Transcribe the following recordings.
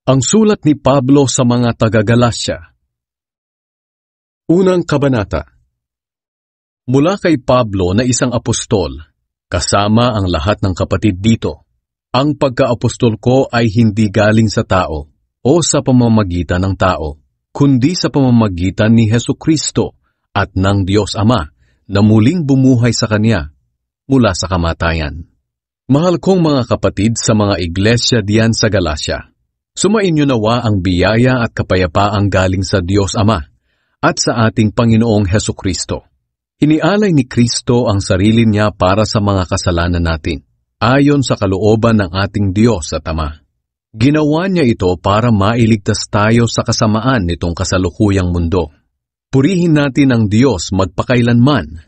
Ang sulat ni Pablo sa mga taga-Galasya. Unang kabanata. Mula kay Pablo na isang apostol, kasama ang lahat ng kapatid dito, ang pagka-apostol ko ay hindi galing sa tao o sa pamamagitan ng tao, kundi sa pamamagitan ni Hesukristo at ng Diyos Ama na muling bumuhay sa Kanya mula sa kamatayan. Mahal kong mga kapatid sa mga iglesia diyan sa Galasya, sumainyo nawa ang biyaya at kapayapaang galing sa Diyos Ama at sa ating Panginoong Hesukristo. Inialay ni Kristo ang sarili niya para sa mga kasalanan natin, ayon sa kalooban ng ating Diyos at Ama. Ginawa niya ito para mailigtas tayo sa kasamaan nitong kasalukuyang mundo. Purihin natin ang Diyos magpakailanman.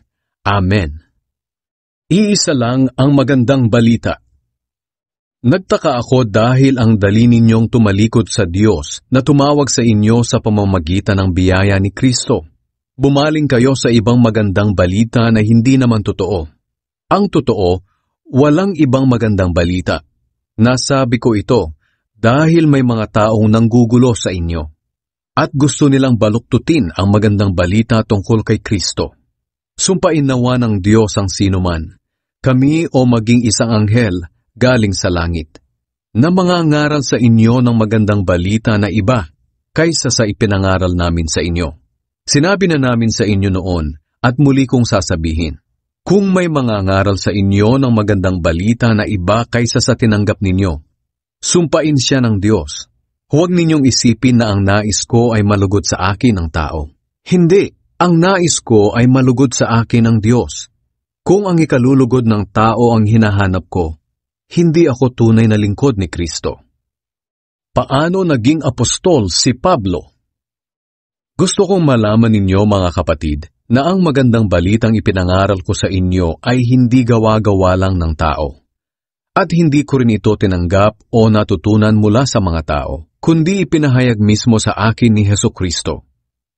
Amen. Iisa lang ang magandang balita. Nagtaka ako dahil ang dali ninyong tumalikod sa Diyos na tumawag sa inyo sa pamamagitan ng biyaya ni Kristo. Bumaling kayo sa ibang magandang balita na hindi naman totoo. Ang totoo, walang ibang magandang balita. Nasabi ko ito dahil may mga taong nanggugulo sa inyo at gusto nilang baluktutin ang magandang balita tungkol kay Kristo. Sumpain nawa ng Diyos ang sinuman, kami o maging isang anghel galing sa langit, na mangangaral sa inyo ng magandang balita na iba kaysa sa ipinangaral namin sa inyo. Sinabi na namin sa inyo noon at muli kong sasabihin, kung may mangangaral sa inyo ng magandang balita na iba kaysa sa tinanggap ninyo, sumpain siya ng Diyos. Huwag ninyong isipin na ang nais ko ay malugod sa akin ng tao. Hindi, ang nais ko ay malugod sa akin ng Diyos. Kung ang ikalulugod ng tao ang hinahanap ko, hindi ako tunay na lingkod ni Kristo. Paano naging apostol si Pablo? Gusto kong malaman ninyo mga kapatid na ang magandang balitang ipinangaral ko sa inyo ay hindi gawa-gawa lang ng tao. At hindi ko rin ito tinanggap o natutunan mula sa mga tao, kundi ipinahayag mismo sa akin ni Hesukristo.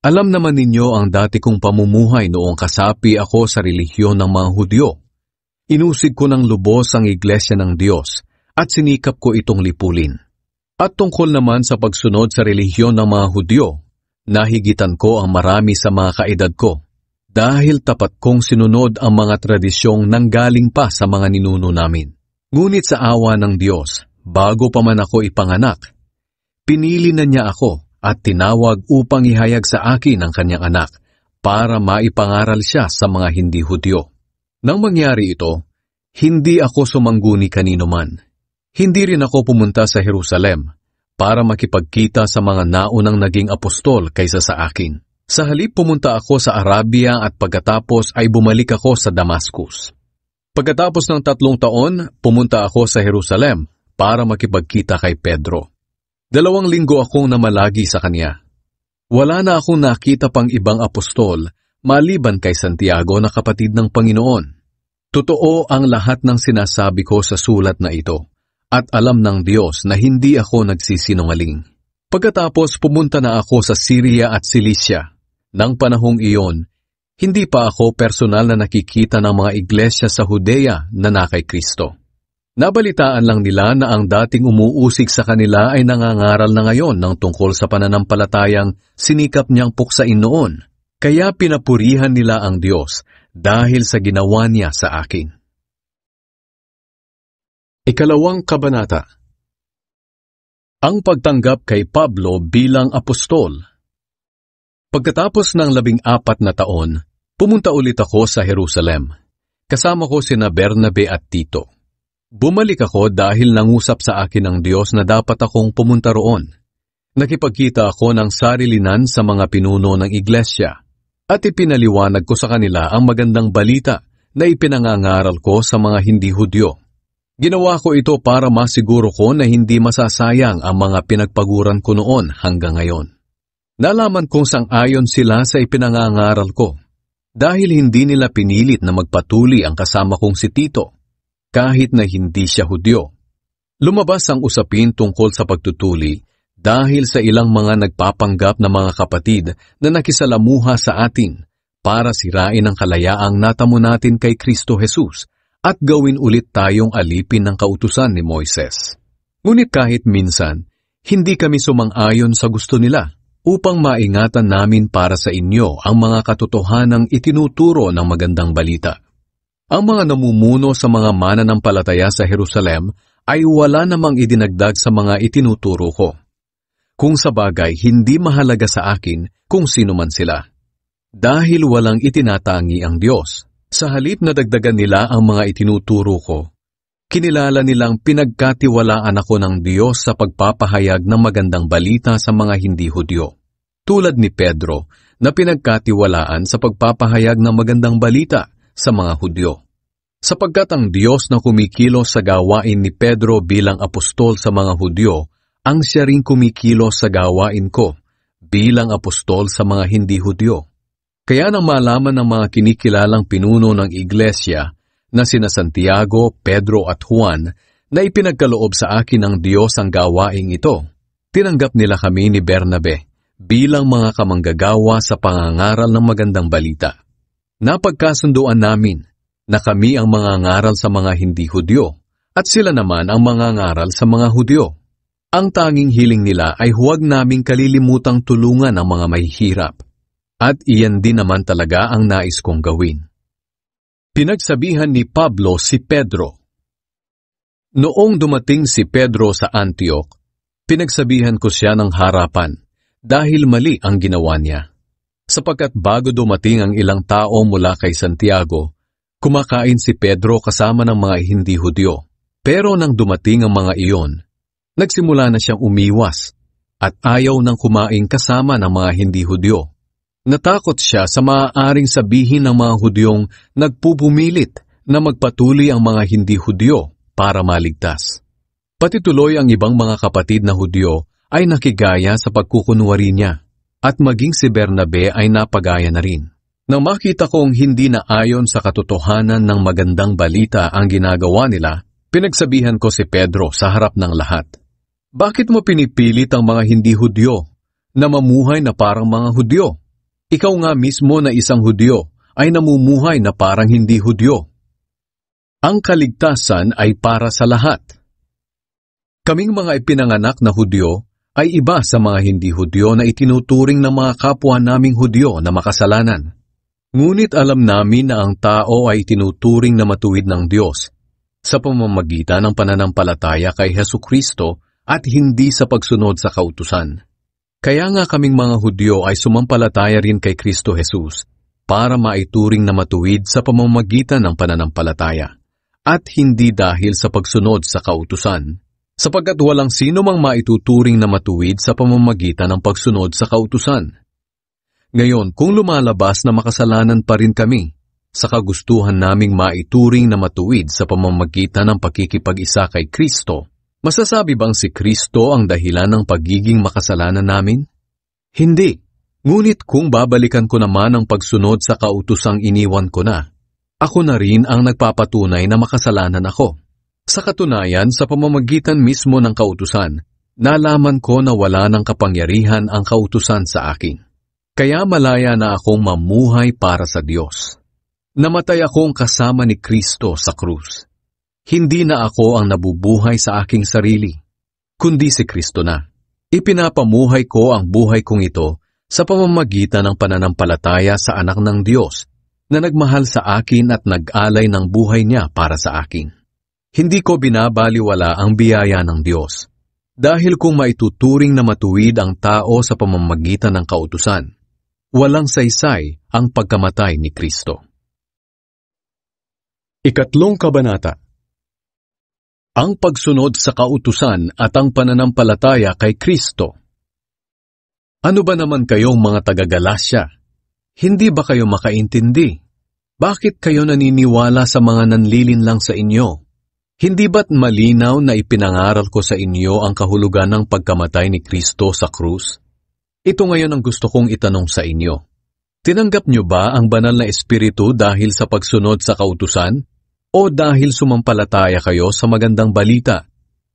Alam naman ninyo ang dati kong pamumuhay noong kasapi ako sa relihiyon ng mga Hudyo. Inusid ko ng lubos ang iglesia ng Diyos at sinikap ko itong lipulin. At tungkol naman sa pagsunod sa relihiyon ng mga Hudyo, nahigitan ko ang marami sa mga kaedad ko dahil tapat kong sinunod ang mga tradisyong nanggaling pa sa mga ninuno namin. Ngunit sa awa ng Diyos, bago pa man ako ipanganak, pinili na niya ako at tinawag upang ihayag sa akin ang kanyang anak para maipangaral siya sa mga hindi Hudyo. Nang mangyari ito, hindi ako sumangguni kanino man. Hindi rin ako pumunta sa Jerusalem para makipagkita sa mga naunang naging apostol kaysa sa akin. Sa halip pumunta ako sa Arabia at pagkatapos ay bumalik ako sa Damascus. Pagkatapos ng 3 taon, pumunta ako sa Jerusalem para makipagkita kay Pedro. 2 linggo akong namalagi sa kanya. Wala na akong nakita pang ibang apostol maliban kay Santiago na kapatid ng Panginoon. Totoo ang lahat ng sinasabi ko sa sulat na ito, at alam ng Diyos na hindi ako nagsisinungaling. Pagkatapos pumunta na ako sa Syria at Cilicia. Nang panahong iyon, hindi pa ako personal na nakikita ng mga iglesia sa Judea na nakay Kristo. Nabalitaan lang nila na ang dating umuusig sa kanila ay nangangaral na ngayon ng tungkol sa pananampalatayang sinikap niyang puksain noon. Kaya pinapurihan nila ang Diyos dahil sa ginawa niya sa akin. Ikalawang kabanata. Ang pagtanggap kay Pablo bilang apostol. Pagkatapos ng 14 na taon, pumunta ulit ako sa Jerusalem. Kasama ko sina Bernabe at Tito. Bumalik ako dahil nangusap sa akin ng Diyos na dapat akong pumunta roon. Nakipagkita ako ng sarilinan sa mga pinuno ng iglesia at ipinaliwanag ko sa kanila ang magandang balita na ipinangangaral ko sa mga hindi Hudyo. Ginawa ko ito para masiguro ko na hindi masasayang ang mga pinagpaguran ko noon hanggang ngayon. Nalaman kong sang-ayon sila sa ipinangangaral ko dahil hindi nila pinilit na magpatuli ang kasama kong si Tito kahit na hindi siya Hudyo. Lumabas ang usapin tungkol sa pagtutuli dahil sa ilang mga nagpapanggap na mga kapatid na nakisalamuha sa atin para sirain ang kalayaang natamo natin kay Kristo Jesus at gawin ulit tayong alipin ng kautusan ni Moises. Ngunit kahit minsan, Hindi kami sumang-ayon sa gusto nila upang maingatan namin para sa inyo ang mga katotohanang itinuturo ng magandang balita. Ang mga namumuno sa mga mananampalataya sa Jerusalem ay wala namang idinagdag sa mga itinuturo ko. Kung sa bagay, hindi mahalaga sa akin kung sino man sila. Dahil walang itinatangi ang Diyos, sa halip na dagdagan nila ang mga itinuturo ko, kinilala nilang pinagkatiwalaan ako ng Diyos sa pagpapahayag ng magandang balita sa mga hindi Hudyo, tulad ni Pedro na pinagkatiwalaan sa pagpapahayag ng magandang balita sa mga Hudyo. Sapagkat ang Diyos na kumikilos sa gawain ni Pedro bilang apostol sa mga Hudyo, ang siya ring kumikilos sa gawain ko bilang apostol sa mga hindi Hudyo. Kaya nang malaman ng mga kinikilalang pinuno ng iglesia na sina Santiago, Pedro at Juan na ipinagkaloob sa akin ng Diyos ang gawaing ito, tinanggap nila kami ni Bernabe bilang mga kamanggagawa sa pangangaral ng magandang balita. Napagkasunduan namin na kami ang mga ngaral sa mga hindi Hudyo at sila naman ang mga ngaral sa mga Hudyo. Ang tanging hiling nila ay huwag naming kalilimutang tulungan ang mga mahihirap. At iyan din naman talaga ang nais kong gawin. Pinagsabihan ni Pablo si Pedro. Noong dumating si Pedro sa Antioch, pinagsabihan ko siya ng harapan dahil mali ang ginawa niya. Sapagkat bago dumating ang ilang tao mula kay Santiago, kumakain si Pedro kasama ng mga hindi Hudyo. Pero nang dumating ang mga iyon, nagsimula na siyang umiwas at ayaw nang kumain kasama ng mga hindi Hudyo. Natakot siya sa maaaring sabihin ng mga Hudyong nagpupumilit na magpatuloy ang mga hindi Hudyo para maligtas. Pati tuloy ang ibang mga kapatid na Hudyo ay nakigaya sa pagkukunwari niya at maging si Bernabe ay napagaya na rin. Nang makita kong hindi na ayon sa katotohanan ng magandang balita ang ginagawa nila, pinagsabihan ko si Pedro sa harap ng lahat. Bakit mo pinipilit ang mga hindi Hudyo na mamuhay na parang mga Hudyo? Ikaw nga mismo na isang Hudyo ay namumuhay na parang hindi Hudyo. Ang kaligtasan ay para sa lahat. Kaming mga ipinanganak na Hudyo ay iba sa mga hindi Hudyo na itinuturing ng mga kapwa naming Hudyo na makasalanan. Ngunit alam namin na ang tao ay itinuturing na matuwid ng Diyos sa pamamagitan ng pananampalataya kay Hesukristo at hindi sa pagsunod sa kautusan. Kaya nga kaming mga Hudyo ay sumampalataya rin kay Kristo Jesus para maituring na matuwid sa pamamagitan ng pananampalataya at hindi dahil sa pagsunod sa kautusan, sapagkat walang sino mang maituturing na matuwid sa pamamagitan ng pagsunod sa kautusan. Ngayon, kung lumalabas na makasalanan pa rin kami, sa kagustuhan naming maituring na matuwid sa pamamagitan ng pakikipag-isa kay Kristo, masasabi bang si Kristo ang dahilan ng pagiging makasalanan namin? Hindi. Ngunit kung babalikan ko naman ang pagsunod sa kautusang iniwan ko na, ako na rin ang nagpapatunay na makasalanan ako. Sa katunayan, sa pamamagitan mismo ng kautusan, nalaman ko na wala ng kapangyarihan ang kautusan sa akin. Kaya malaya na akong mamuhay para sa Diyos. Namatay akong kasama ni Kristo sa krus. Hindi na ako ang nabubuhay sa aking sarili, kundi si Kristo na. Ipinapamuhay ko ang buhay kong ito sa pamamagitan ng pananampalataya sa anak ng Diyos na nagmahal sa akin at nag-alay ng buhay niya para sa akin. Hindi ko binabaliwala ang biyaya ng Diyos, dahil kung maituturing na matuwid ang tao sa pamamagitan ng kautusan, walang saysay ang pagkamatay ni Kristo. Ikatlong kabanata. Ang pagsunod sa kautusan at ang pananampalataya kay Kristo. Ano ba naman kayong mga taga-Galasya? Hindi ba kayo makaintindi? Bakit kayo naniniwala sa mga nanlilinlang sa inyo? Hindi ba't malinaw na ipinangaral ko sa inyo ang kahulugan ng pagkamatay ni Kristo sa krus? Ito ngayon ang gusto kong itanong sa inyo. Tinanggap niyo ba ang banal na espiritu dahil sa pagsunod sa kautusan? O dahil sumampalataya kayo sa magandang balita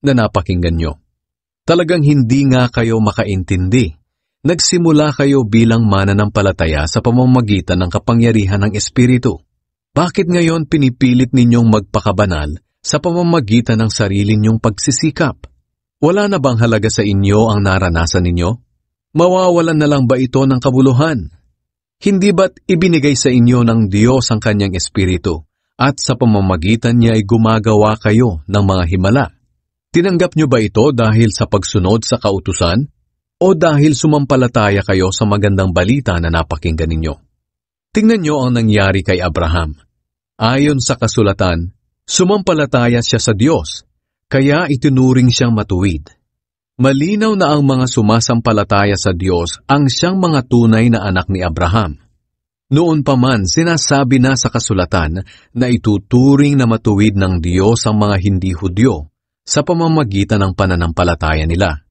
na napakinggan nyo? Talagang hindi nga kayo makaintindi. Nagsimula kayo bilang mananampalataya sa pamamagitan ng kapangyarihan ng Espiritu. Bakit ngayon pinipilit ninyong magpakabanal sa pamamagitan ng sarili ninyong pagsisikap? Wala na bang halaga sa inyo ang naranasan ninyo? Mawawalan na lang ba ito ng kabuluhan? Hindi ba't ibinigay sa inyo ng Diyos ang kanyang espiritu at sa pamamagitan niya ay gumagawa kayo ng mga himala? Tinanggap niyo ba ito dahil sa pagsunod sa kautusan o dahil sumampalataya kayo sa magandang balita na napakinggan ninyo? Tingnan niyo ang nangyari kay Abraham. Ayon sa kasulatan, sumampalataya siya sa Diyos, kaya itinuring siyang matuwid. Malinaw na ang mga sumasampalataya sa Diyos ang siyang mga tunay na anak ni Abraham. Noon pa man, sinasabi na sa kasulatan na ituturing na matuwid ng Diyos ang mga hindi Hudyo sa pamamagitan ng pananampalataya nila.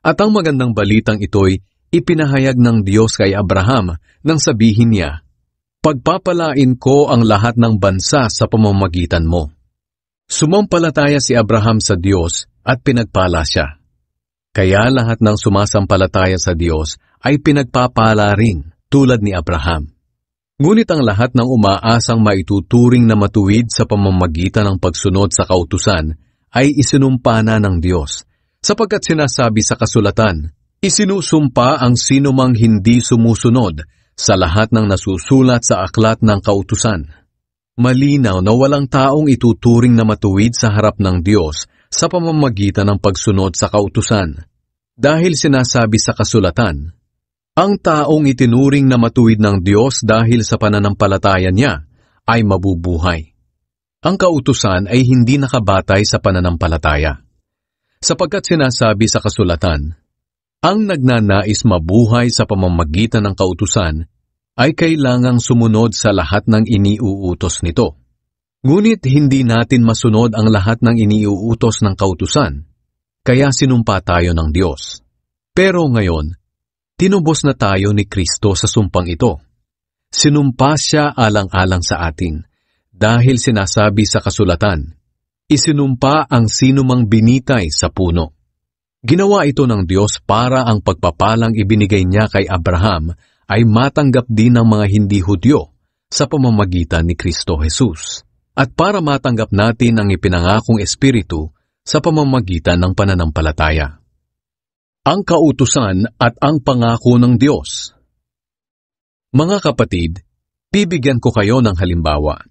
At ang magandang balitang ito'y ipinahayag ng Diyos kay Abraham nang sabihin niya, "Pagpapalain ko ang lahat ng bansa sa pamamagitan mo." Sumampalataya si Abraham sa Diyos at pinagpala siya. Kaya lahat ng sumasampalataya sa Diyos ay pinagpapala rin tulad ni Abraham. Ngunit ang lahat ng umaasang maituturing na matuwid sa pamamagitan ng pagsunod sa kautusan ay isinumpa na ng Diyos, sapagkat sinasabi sa kasulatan, "Isinusumpa ang sinumang hindi sumusunod sa lahat ng nasusulat sa aklat ng kautusan." Malinaw na walang taong ituturing na matuwid sa harap ng Diyos sa pamamagitan ng pagsunod sa kautusan. Dahil sinasabi sa kasulatan, ang taong itinuring na matuwid ng Diyos dahil sa pananampalataya niya ay mabubuhay. Ang kautusan ay hindi nakabatay sa pananampalataya. Sapagkat sinasabi sa kasulatan, ang nagnanais mabuhay sa pamamagitan ng kautusan ay kailangang sumunod sa lahat ng iniuutos nito. Ngunit hindi natin masunod ang lahat ng iniuutos ng kautusan, kaya sinumpa tayo ng Diyos. Pero ngayon, tinubos na tayo ni Kristo sa sumpang ito. Sinumpa siya alang-alang sa atin, dahil sinasabi sa kasulatan, isinumpa ang sinumang binitay sa puno. Ginawa ito ng Diyos para ang pagpapalang ibinigay niya kay Abraham ay matanggap din ng mga hindi Hudyo sa pamamagitan ni Kristo Jesus, at para matanggap natin ang ipinangakong Espiritu sa pamamagitan ng pananampalataya. Ang kautusan at ang pangako ng Diyos. Mga kapatid, bibigyan ko kayo ng halimbawa.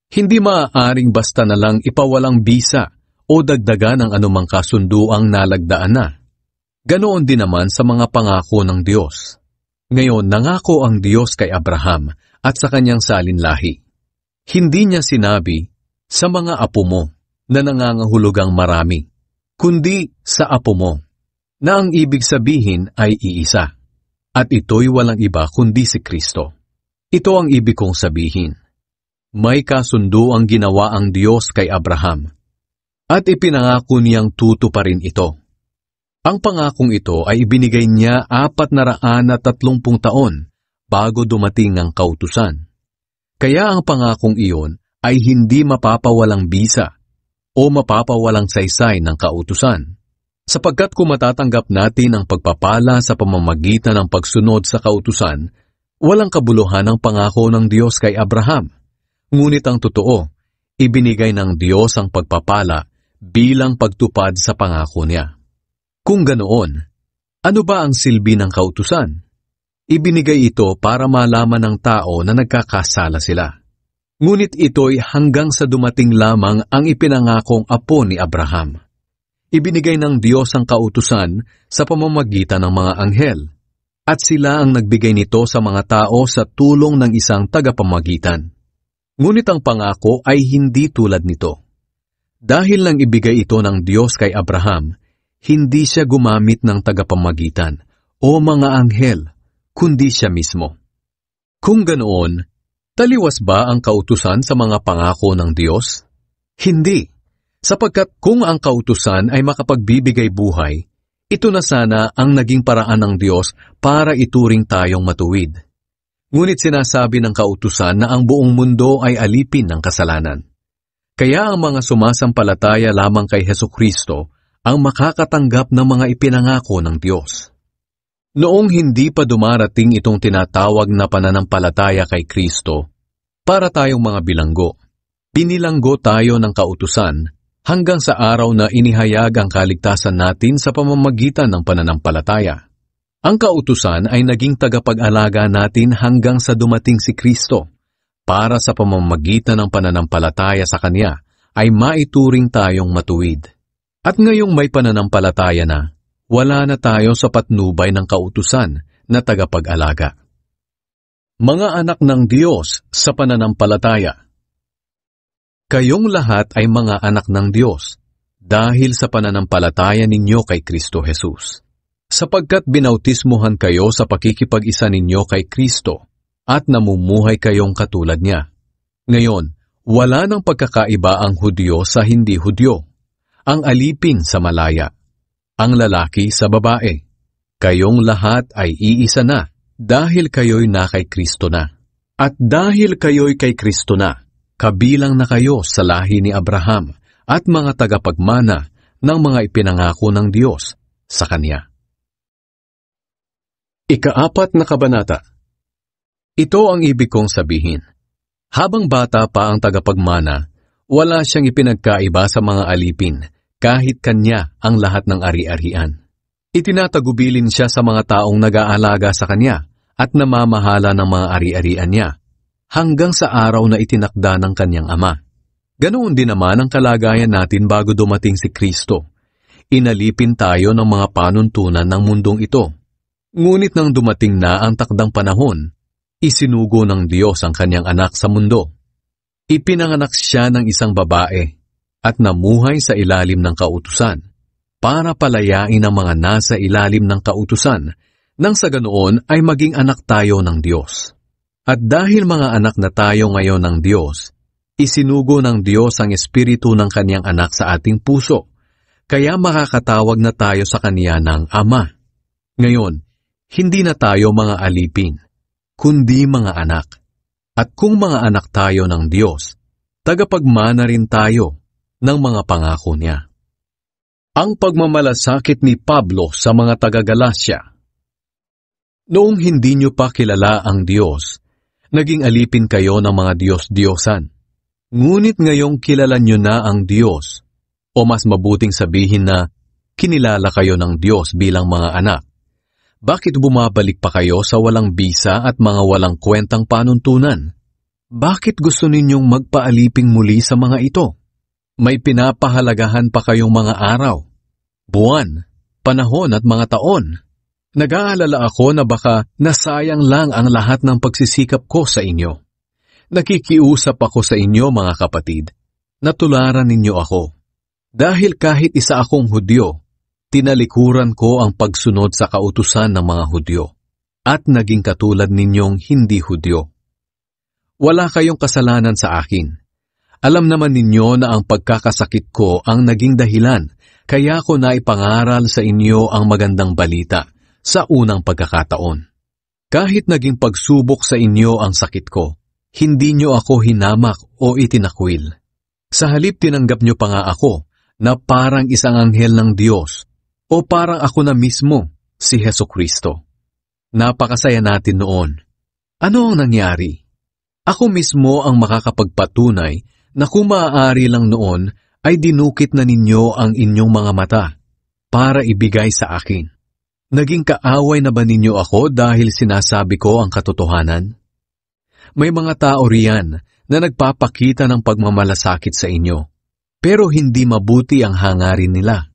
Hindi maaaring basta na lang ipawalang bisa o dagdagan ang anumang kasunduang nalagdaan na. Ganoon din naman sa mga pangako ng Diyos. Ngayon, nangako ang Diyos kay Abraham at sa kanyang salinlahi. Hindi niya sinabi, sa mga apo mo na nangangahulugang marami, kundi sa apo mo, na ang ibig sabihin ay iisa. At ito'y walang iba kundi si Kristo. Ito ang ibig kong sabihin. May kasundo ang ginawa ang Diyos kay Abraham, at ipinangako niyang tutuparin ito. Ang pangakong ito ay ibinigay niya 430 taon bago dumating ang kautusan. Kaya ang pangakong iyon ay hindi mapapawalang bisa o mapapawalang saysay ng kautusan. Sapagkat kung matatanggap natin ang pagpapala sa pamamagitan ng pagsunod sa kautusan, walang kabuluhan ang pangako ng Diyos kay Abraham. Ngunit ang totoo, ibinigay ng Diyos ang pagpapala bilang pagtupad sa pangako niya. Kung ganoon, ano ba ang silbi ng kautusan? Ibinigay ito para malaman ng tao na nagkakasala sila. Ngunit ito'y hanggang sa dumating lamang ang ipinangakong apo ni Abraham. Ibinigay ng Diyos ang kautusan sa pamamagitan ng mga anghel, at sila ang nagbigay nito sa mga tao sa tulong ng isang tagapamagitan. Ngunit ang pangako ay hindi tulad nito. Dahil lang ibigay ito ng Diyos kay Abraham, hindi siya gumamit ng tagapamagitan o mga anghel, kundi siya mismo. Kung ganoon, taliwas ba ang kautusan sa mga pangako ng Diyos? Hindi, sapagkat kung ang kautusan ay makapagbibigay buhay, ito na sana ang naging paraan ng Diyos para ituring tayong matuwid. Ngunit sinasabi ng kautusan na ang buong mundo ay alipin ng kasalanan. Kaya ang mga sumasampalataya lamang kay Hesukristo ang makakatanggap ng mga ipinangako ng Diyos. Noong hindi pa dumarating itong tinatawag na pananampalataya kay Kristo, para tayong mga bilanggo, binilanggo tayo ng kautusan hanggang sa araw na inihayag ang kaligtasan natin sa pamamagitan ng pananampalataya. Ang kautusan ay naging tagapag-alaga natin hanggang sa dumating si Kristo, para sa pamamagitan ng pananampalataya sa Kanya ay maituring tayong matuwid. At ngayong may pananampalataya na, wala na tayong sa patnubay ng kautusan na tagapag-alaga. Mga anak ng Diyos sa pananampalataya. Kayong lahat ay mga anak ng Diyos dahil sa pananampalataya ninyo kay Kristo Jesus. Sapagkat binautismuhan kayo sa pakikipag-isa ninyo kay Kristo at namumuhay kayong katulad niya. Ngayon, wala nang pagkakaiba ang Hudyo sa hindi Hudyo, ang alipin sa malaya, ang lalaki sa babae. Kayong lahat ay iisa na dahil kayo'y na kay Kristo na. At dahil kayo'y kay Kristo na, kabilang na kayo sa lahi ni Abraham at mga tagapagmana ng mga ipinangako ng Diyos sa Kanya. Ika-4 na kabanata. Ito ang ibig kong sabihin. Habang bata pa ang tagapagmana, wala siyang ipinagkaiba sa mga alipin, kahit kanya ang lahat ng ari-arian. Itinatagubilin siya sa mga taong nag-aalaga sa kanya at namamahala ng mga ari-arian niya, hanggang sa araw na itinakda ng kanyang ama. Ganoon din naman ang kalagayan natin bago dumating si Kristo. Inalipin tayo ng mga panuntunan ng mundong ito. Ngunit nang dumating na ang takdang panahon, isinugo ng Diyos ang kanyang anak sa mundo. Ipinanganak siya ng isang babae at namuhay sa ilalim ng kautusan para palayain ang mga nasa ilalim ng kautusan nang sa ganoon ay maging anak tayo ng Diyos. At dahil mga anak na tayo ngayon ng Diyos, isinugo ng Diyos ang espiritu ng kanyang anak sa ating puso, kaya makakatawag na tayo sa kanya ng Ama. Ngayon, hindi na tayo mga alipin, kundi mga anak. At kung mga anak tayo ng Diyos, tagapagmana rin tayo ng mga pangako niya. Ang pagmamalasakit ni Pablo sa mga taga-Galasya. Noong hindi niyo pa kilala ang Diyos, naging alipin kayo ng mga Diyos-Diyosan. Ngunit ngayong kilala niyo na ang Diyos, o mas mabuting sabihin na kinilala kayo ng Diyos bilang mga anak, bakit bumabalik pa kayo sa walang bisa at mga walang kwentang panuntunan? Bakit gusto ninyong magpaaliping muli sa mga ito? May pinapahalagahan pa kayong mga araw, buwan, panahon at mga taon. Nag-aalala ako na baka nasayang lang ang lahat ng pagsisikap ko sa inyo. Nakikiusap ako sa inyo mga kapatid, na tularan ninyo ako. Dahil kahit isa akong Hudyo, tinalikuran ko ang pagsunod sa kautusan ng mga Hudyo, at naging katulad ninyong hindi Hudyo. Wala kayong kasalanan sa akin. Alam naman ninyo na ang pagkakasakit ko ang naging dahilan, kaya ko naipangaral sa inyo ang magandang balita sa unang pagkakataon. Kahit naging pagsubok sa inyo ang sakit ko, hindi nyo ako hinamak o itinakwil. Sa halip tinanggap nyo pa nga ako na parang isang anghel ng Diyos, o parang ako na mismo, si Hesukristo. Napakasaya natin noon. Ano ang nangyari? Ako mismo ang makakapagpatunay na kung maaari lang noon ay dinukit na ninyo ang inyong mga mata para ibigay sa akin. Naging kaaway na ba ninyo ako dahil sinasabi ko ang katotohanan? May mga tao riyan na nagpapakita ng pagmamalasakit sa inyo, pero hindi mabuti ang hangarin nila.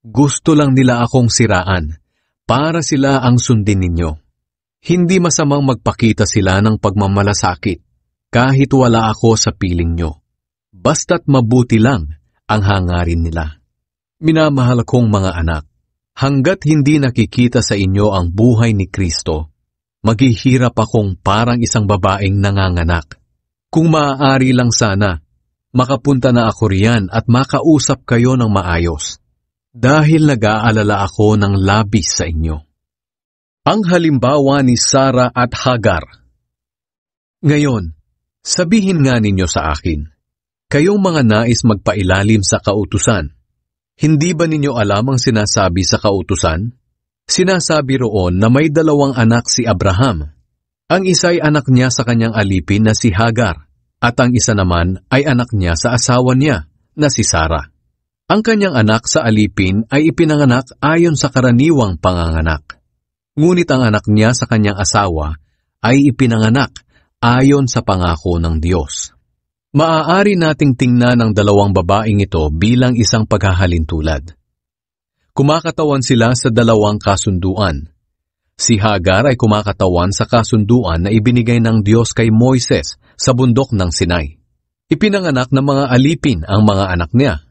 Gusto lang nila akong siraan para sila ang sundin ninyo. Hindi masamang magpakita sila ng pagmamalasakit kahit wala ako sa piling nyo. Basta't mabuti lang ang hangarin nila. Minamahal kong mga anak, hanggat hindi nakikita sa inyo ang buhay ni Kristo, maghihirap akong parang isang babaeng nanganganak. Kung maaari lang sana, makapunta na ako riyan at makausap kayo ng maayos. Dahil nag-aalala ako ng labis sa inyo. Ang halimbawa ni Sarah at Hagar. Ngayon, sabihin nga ninyo sa akin, kayong mga nais magpailalim sa kautusan, hindi ba ninyo alam ang sinasabi sa kautusan? Sinasabi roon na may 2 anak si Abraham. Ang isa'y anak niya sa kanyang alipin na si Hagar, at ang isa naman ay anak niya sa asawa niya na si Sarah. Ang kanyang anak sa alipin ay ipinanganak ayon sa karaniwang panganganak. Ngunit ang anak niya sa kanyang asawa ay ipinanganak ayon sa pangako ng Diyos. Maaari nating tingnan ang dalawang babaeng ito bilang isang paghahalintulad. Kumakatawan sila sa dalawang kasunduan. Si Hagar ay kumakatawan sa kasunduan na ibinigay ng Diyos kay Moises sa bundok ng Sinai. Ipinanganak ng mga alipin ang mga anak niya.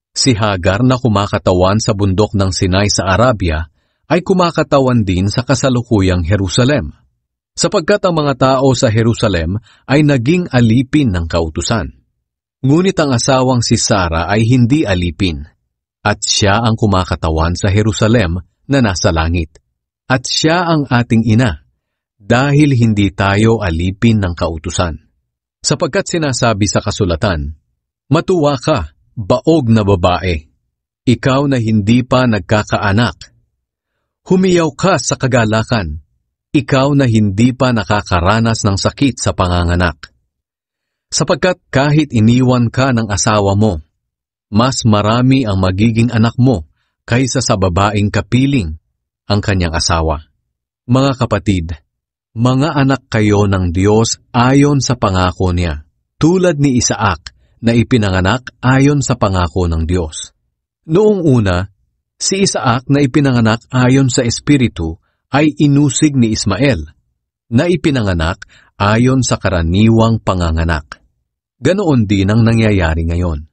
Si Hagar na kumakatawan sa bundok ng Sinai sa Arabia ay kumakatawan din sa kasalukuyang Jerusalem, sapagkat ang mga tao sa Jerusalem ay naging alipin ng kautusan. Ngunit ang asawang si Sara ay hindi alipin, at siya ang kumakatawan sa Jerusalem na nasa langit, at siya ang ating ina, dahil hindi tayo alipin ng kautusan. Sapagkat sinasabi sa kasulatan, "Matuwa ka, baog na babae, ikaw na hindi pa nagkakaanak. Humiyaw ka sa kagalakan, ikaw na hindi pa nakakaranas ng sakit sa panganganak. Sapagkat kahit iniwan ka ng asawa mo, mas marami ang magiging anak mo kaysa sa babaeng kapiling ang kanyang asawa." Mga kapatid, mga anak kayo ng Diyos ayon sa pangako niya, tulad ni Isaac na ipinanganak ayon sa pangako ng Diyos. Noong una, si Isaac na ipinanganak ayon sa Espiritu ay inusig ni Ismael, na ipinanganak ayon sa karaniwang panganganak. Ganoon din ang nangyayari ngayon.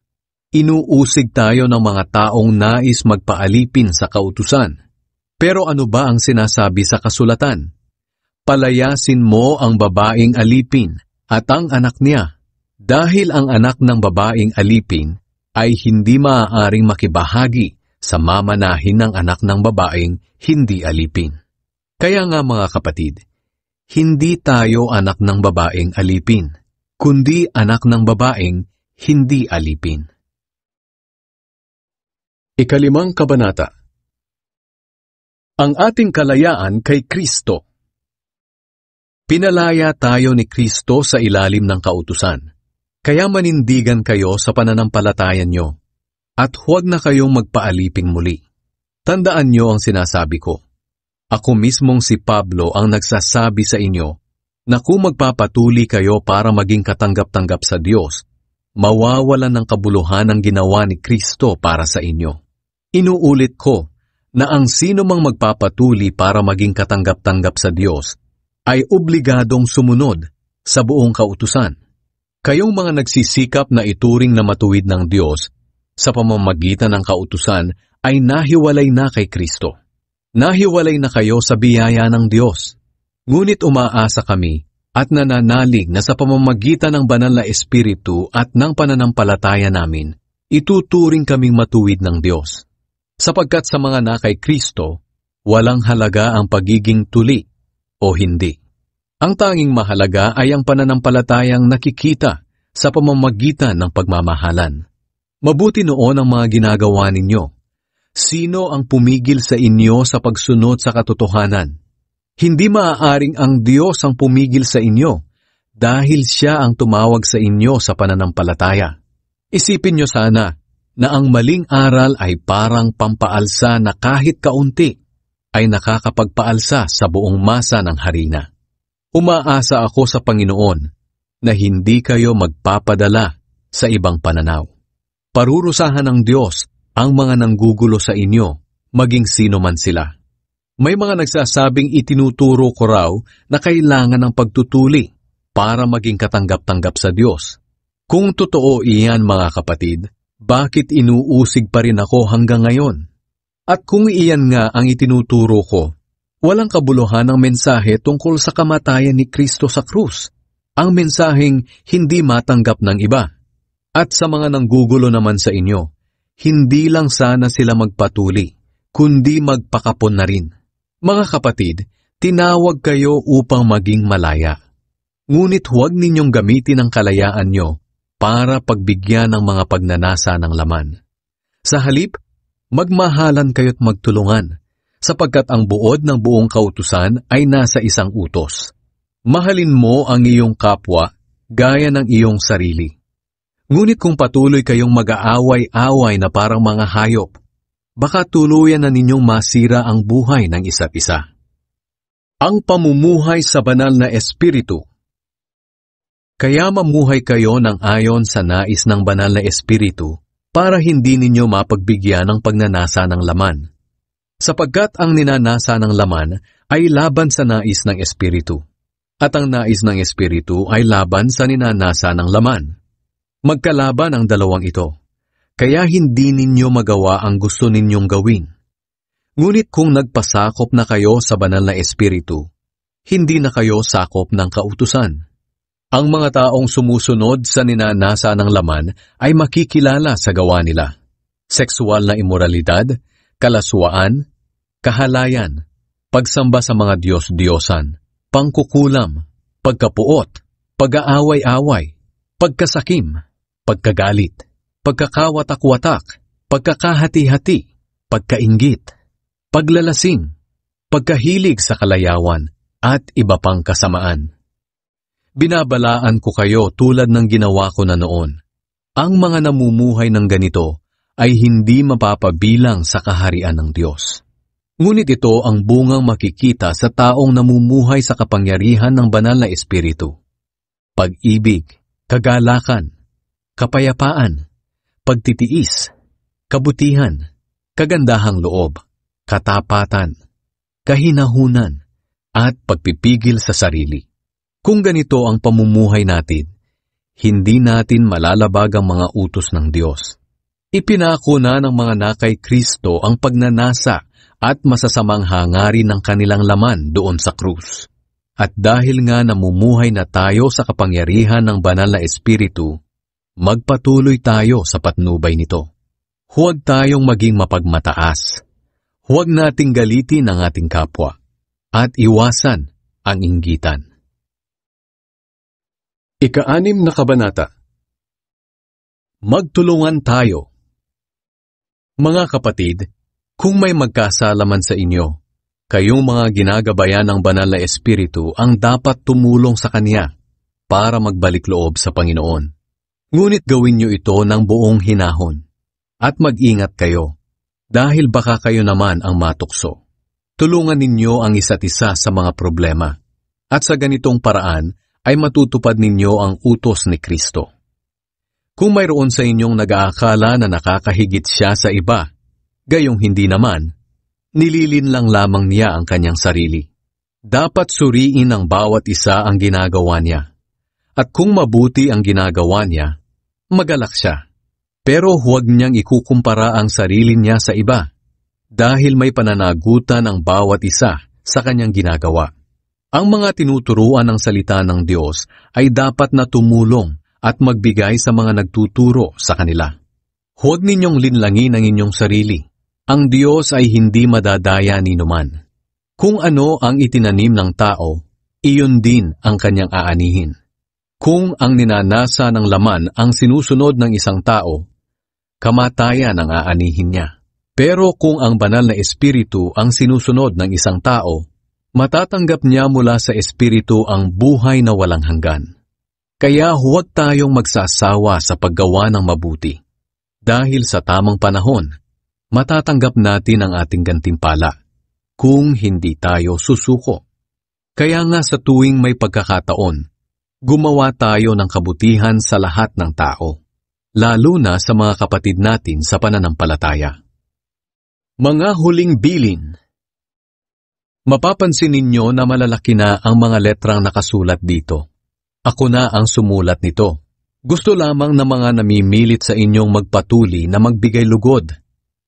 Inuusig tayo ng mga taong nais magpaalipin sa kautusan. Pero ano ba ang sinasabi sa kasulatan? Palayasin mo ang babaeng alipin at ang anak niya, dahil ang anak ng babaeng alipin ay hindi maaaring makibahagi sa mamanahin ng anak ng babaeng hindi alipin. Kaya nga mga kapatid, hindi tayo anak ng babaeng alipin, kundi anak ng babaeng hindi alipin. Ikalimang kabanata. Ang ating kalayaan kay Kristo. Pinalaya tayo ni Kristo sa ilalim ng kautusan. Kaya manindigan kayo sa pananampalatayan nyo, at huwag na kayong magpaaliping muli. Tandaan nyo ang sinasabi ko. Ako mismong si Pablo ang nagsasabi sa inyo na kung magpapatuli kayo para maging katanggap-tanggap sa Diyos, mawawalan ng kabuluhan ang ginawa ni Kristo para sa inyo. Inuulit ko na ang sino mang magpapatuli para maging katanggap-tanggap sa Diyos ay obligadong sumunod sa buong kautusan. Kayong mga nagsisikap na ituring na matuwid ng Diyos sa pamamagitan ng kautusan ay nahiwalay na kay Kristo. Nahiwalay na kayo sa biyaya ng Diyos. Ngunit umaasa kami at nananalig na sa pamamagitan ng banal na Espiritu at ng pananampalataya namin, ituturing kaming matuwid ng Diyos. Sapagkat sa mga na kay Kristo, walang halaga ang pagiging tuli o hindi. Ang tanging mahalaga ay ang pananampalatayang nakikita sa pamamagitan ng pagmamahalan. Mabuti noon ang mga ginagawa ninyo. Sino ang pumigil sa inyo sa pagsunod sa katotohanan? Hindi maaaring ang Diyos ang pumigil sa inyo dahil Siya ang tumawag sa inyo sa pananampalataya. Isipin nyo sana na ang maling aral ay parang pampaalsa na kahit kaunti ay nakakapagpaalsa sa buong masa ng harina. Umaasa ako sa Panginoon na hindi kayo magpapadala sa ibang pananaw. Parurusahan ng Diyos ang mga nanggugulo sa inyo, maging sino man sila. May mga nagsasabing itinuturo ko raw na kailangan ng pagtutuli para maging katanggap-tanggap sa Diyos. Kung totoo iyan mga kapatid, bakit inuusig pa rin ako hanggang ngayon? At kung iyan nga ang itinuturo ko, walang kabuluhan ang mensahe tungkol sa kamatayan ni Kristo sa krus, ang mensaheng hindi matanggap ng iba. At sa mga nanggugulo naman sa inyo, hindi lang sana sila magpatuli, kundi magpakapon na rin. Mga kapatid, tinawag kayo upang maging malaya. Ngunit huwag ninyong gamitin ang kalayaan nyo para pagbigyan ng mga pagnanasa ng laman. Sa halip, magmahalan kayo't magtulungan, sapagkat ang buod ng buong kautusan ay nasa isang utos. Mahalin mo ang iyong kapwa gaya ng iyong sarili. Ngunit kung patuloy kayong mag-aaway-away na parang mga hayop, baka tuluyan na ninyong masira ang buhay ng isa't isa. Ang pamumuhay sa banal na espiritu. Kaya mamuhay kayo ng ayon sa nais ng banal na espiritu para hindi ninyo mapagbigyan ng pagnanasa ng laman. Sapagkat ang ninanasa ng laman ay laban sa nais ng espiritu, at ang nais ng espiritu ay laban sa ninanasa ng laman. Magkalaban ang dalawang ito, kaya hindi ninyo magawa ang gusto ninyong gawin. Ngunit kung nagpasakop na kayo sa banal na espiritu, hindi na kayo sakop ng kautusan. Ang mga taong sumusunod sa ninanasa ng laman ay makikilala sa gawa nila. Sexual na imoralidad, kalaswaan, kahalayan, pagsamba sa mga Diyos-Diyosan, pangkukulam, pagkapuot, pag-aaway-away, pagkasakim, pagkagalit, pagkakawatak-watak, pagkakahati-hati, pagkainggit, paglalasing, pagkahilig sa kalayawan, at iba pang kasamaan. Binabalaan ko kayo tulad ng ginawa ko na noon. Ang mga namumuhay ng ganito ay hindi mapapabilang sa kaharian ng Diyos. Ngunit ito ang bungang makikita sa taong namumuhay sa kapangyarihan ng banal na espiritu. Pag-ibig, kagalakan, kapayapaan, pagtitiis, kabutihan, kagandahang loob, katapatan, kahinahunan, at pagpipigil sa sarili. Kung ganito ang pamumuhay natin, hindi natin malalabag ang mga utos ng Diyos. Ipinako na ng mga nakay Kristo ang pagnanasa at masasamang hangarin ng kanilang laman doon sa krus. At dahil nga namumuhay na tayo sa kapangyarihan ng banal na espiritu, magpatuloy tayo sa patnubay nito. Huwag tayong maging mapagmataas. Huwag nating galitin ang ating kapwa at iwasan ang inggitan. Ika-6 na kabanata. Magtulungan tayo. Mga kapatid, kung may magkasalaman sa inyo, kayong mga ginagabayan ng banal na espiritu ang dapat tumulong sa kanya para magbalik loob sa Panginoon. Ngunit gawin niyo ito ng buong hinahon at mag-ingat kayo dahil baka kayo naman ang matukso. Tulungan ninyo ang isa't isa sa mga problema at sa ganitong paraan ay matutupad ninyo ang utos ni Kristo. Kung mayroon sa inyong nag-aakala na nakakahigit siya sa iba, gayong hindi naman, nililin lang lamang niya ang kanyang sarili. Dapat suriin ng bawat isa ang ginagawa niya. At kung mabuti ang ginagawa niya, magalak siya. Pero huwag niyang ikukumpara ang sarili niya sa iba, dahil may pananagutan ang bawat isa sa kanyang ginagawa. Ang mga tinuturuan ng salita ng Diyos ay dapat na tumulong at magbigay sa mga nagtuturo sa kanila. Huwag ninyong linlangin ang inyong sarili. Ang Diyos ay hindi madadaya ni numan. Kung ano ang itinanim ng tao, iyon din ang kanyang aanihin. Kung ang ninanasa ng laman ang sinusunod ng isang tao, kamatayan ang aanihin niya. Pero kung ang banal na espiritu ang sinusunod ng isang tao, matatanggap niya mula sa espiritu ang buhay na walang hanggan. Kaya huwag tayong magsasawa sa paggawa ng mabuti. Dahil sa tamang panahon, matatanggap natin ang ating gantimpala kung hindi tayo susuko. Kaya nga sa tuwing may pagkakataon, gumawa tayo ng kabutihan sa lahat ng tao, lalo na sa mga kapatid natin sa pananampalataya. Mga huling bilin. Mapapansin ninyo na malalaki na ang mga letrang nakasulat dito. Ako na ang sumulat nito. Gusto lamang ng mga namimilit sa inyong magpatuli na magbigay lugod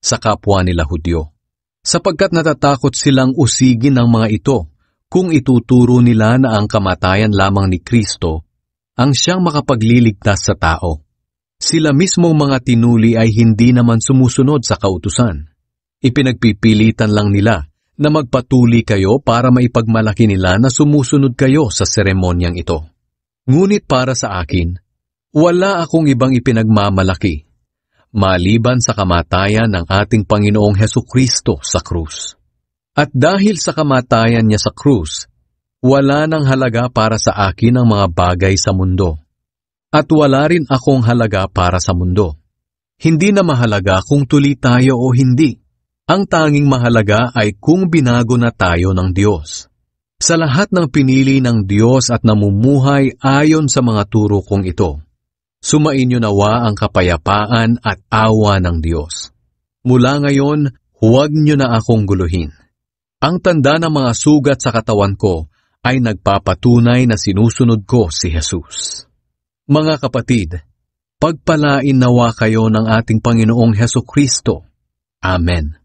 sa kapwa nila Hudyo, sapagkat natatakot silang usigin ng mga ito kung ituturo nila na ang kamatayan lamang ni Kristo ang siyang makapagliligtas sa tao. Sila mismong mga tinuli ay hindi naman sumusunod sa kautusan. Ipinagpipilitan lang nila na magpatuli kayo para maipagmalaki nila na sumusunod kayo sa seremonyang ito. Ngunit para sa akin, wala akong ibang ipinagmamalaki, maliban sa kamatayan ng ating Panginoong Hesukristo sa krus. At dahil sa kamatayan niya sa krus, wala nang halaga para sa akin ang mga bagay sa mundo. At wala rin akong halaga para sa mundo. Hindi na mahalaga kung tuli tayo o hindi. Ang tanging mahalaga ay kung binago na tayo ng Diyos. Sa lahat ng pinili ng Diyos at namumuhay ayon sa mga turo kong ito, sumainyo nawa ang kapayapaan at awa ng Diyos. Mula ngayon, huwag niyo na akong guluhin. Ang tanda ng mga sugat sa katawan ko ay nagpapatunay na sinusunod ko si Jesus. Mga kapatid, pagpalain nawa kayo ng ating Panginoong Hesukristo. Amen.